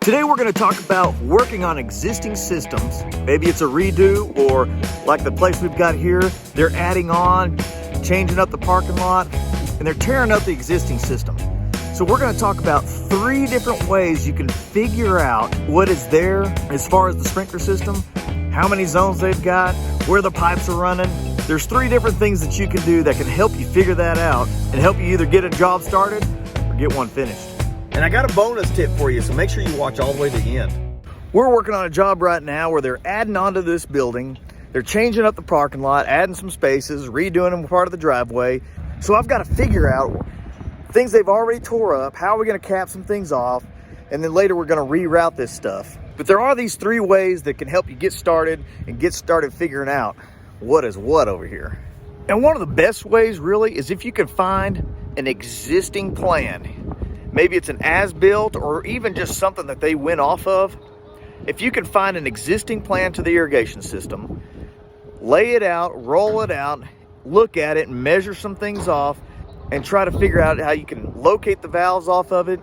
Today we're going to talk about working on existing systems. Maybe it's a redo, or like the place we've got here, they're adding on, changing up the parking lot, and they're tearing up the existing system. So we're going to talk about 3 different ways you can figure out what is there as far as the sprinkler system, how many zones they've got, where the pipes are running. There's 3 different things that you can do that can help you figure that out and help you either get a job started or get one finished. And I got a bonus tip for you, so make sure you watch all the way to the end. We're working on a job right now where they're adding on to this building. They're changing up the parking lot, adding some spaces, redoing them part of the driveway. So I've got to figure out things they've already tore up, how are we going to cap some things off, and then later we're going to reroute this stuff. But there are these 3 ways that can help you get started and get started figuring out what is what over here. And one of the best ways really is if you can find an existing plan. Maybe it's an as-built or even just something that they went off of. If you can find an existing plan to the irrigation system, lay it out, roll it out, look at it, measure some things off, and try to figure out how you can locate the valves off of it.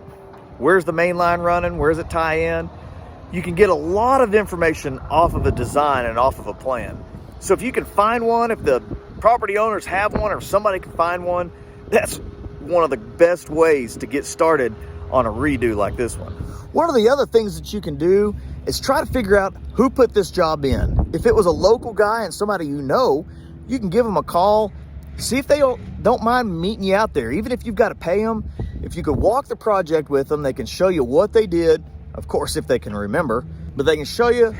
Where's the main line running? Where's it tie in? You can get a lot of information off of a design and off of a plan. So if you can find one, if the property owners have one or somebody can find one, that's one of the best ways to get started on a redo like this one. One of the other things that you can do is try to figure out who put this job in. If it was a local guy and somebody you know, you can give them a call, see if they don't mind meeting you out there. Even if you've got to pay them, if you could walk the project with them, they can show you what they did, of course if they can remember, but they can show you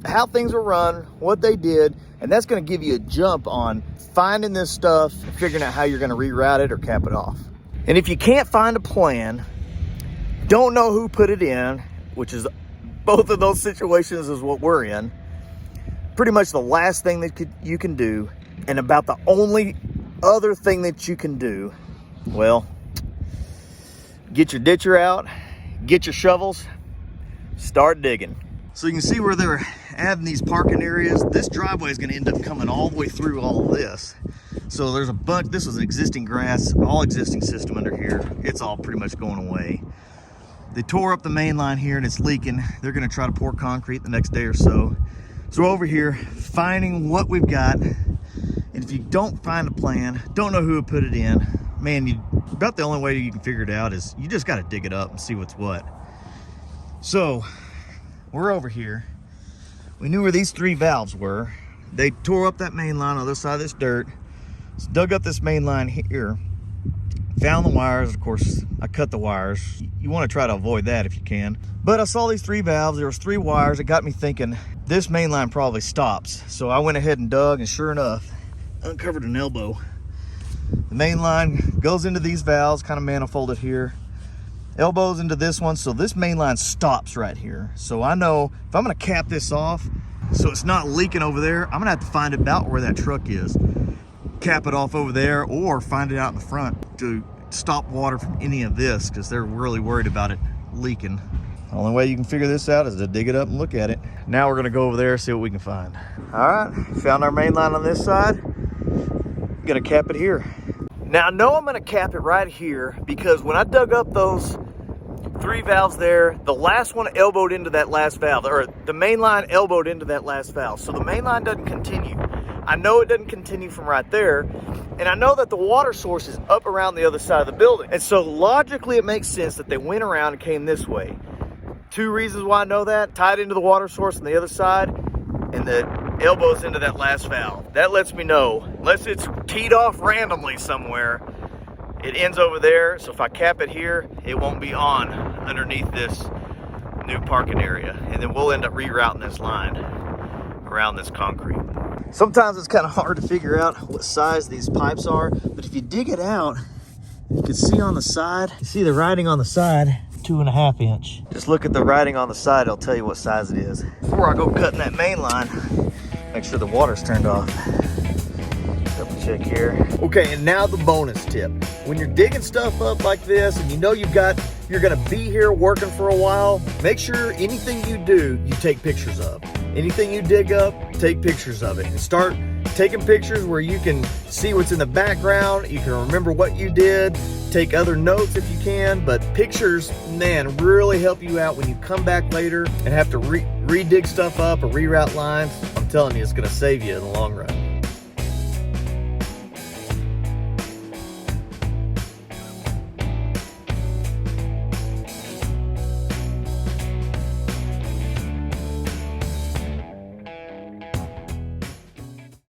how things were run, what they did, and that's going to give you a jump on finding this stuff, figuring out how you're going to reroute it or cap it off. And if you can't find a plan, don't know who put it in, which is both of those situations is what we're in, pretty much the last thing that you can do, and about the only other thing that you can do, well, get your ditcher out, get your shovels, start digging. So you can see where they're adding these parking areas. This driveway is going to end up coming all the way through all of this. So there's a bunch, this was an existing grass, all existing system under here. It's all pretty much going away. They tore up the main line here and it's leaking. They're going to try to pour concrete the next day or so. So we're over here finding what we've got. And if you don't find a plan, don't know who put it in, man, about the only way you can figure it out is you just got to dig it up and see what's what. So we're over here. We knew where these 3 valves were. They tore up that main line on the other side of this dirt. So dug up this main line here. Found the wires. Of course, I cut the wires. You want to try to avoid that if you can. But I saw these 3 valves. There was 3 wires. It got me thinking this main line probably stops. So I went ahead and dug, and sure enough, uncovered an elbow. The main line goes into these valves, kind of manifolded here. Elbows into this one, so this main line stops right here. So I know if I'm going to cap this off so it's not leaking over there, I'm going to have to find about where that truck is, cap it off over there, or find it out in the front to stop water from any of this, because they're really worried about it leaking. The only way you can figure this out is to dig it up and look at it. Now we're going to go over there and see what we can find. All right, found our main line on this side. I'm going to cap it here. Now I know I'm going to cap it right here because when I dug up those 3 valves there, the last one elbowed into that last valve, or the main line elbowed into that last valve. So the main line doesn't continue. I know it doesn't continue from right there, and I know that the water source is up around the other side of the building. And so logically it makes sense that they went around and came this way. 2 reasons why I know that: tied into the water source on the other side, and the elbows into that last valve. That lets me know, unless it's teed off randomly somewhere, it ends over there. So if I cap it here, it won't be on underneath this new parking area. And then we'll end up rerouting this line around this concrete. Sometimes it's kind of hard to figure out what size these pipes are, but if you dig it out, you can see on the side, you see the writing on the side, 2.5 inch. Just look at the writing on the side, it'll tell you what size it is. Before I go cutting that main line, make sure the water's turned off. Double check here. Okay, and now the bonus tip. When you're digging stuff up like this and you know you're gonna be here working for a while, make sure anything you do, you take pictures of. Anything you dig up, take pictures of it and start taking pictures where you can see what's in the background, you can remember what you did, take other notes if you can, but pictures, man, really help you out when you come back later and have to re-dig stuff up or reroute lines. I'm telling you, it's gonna save you in the long run.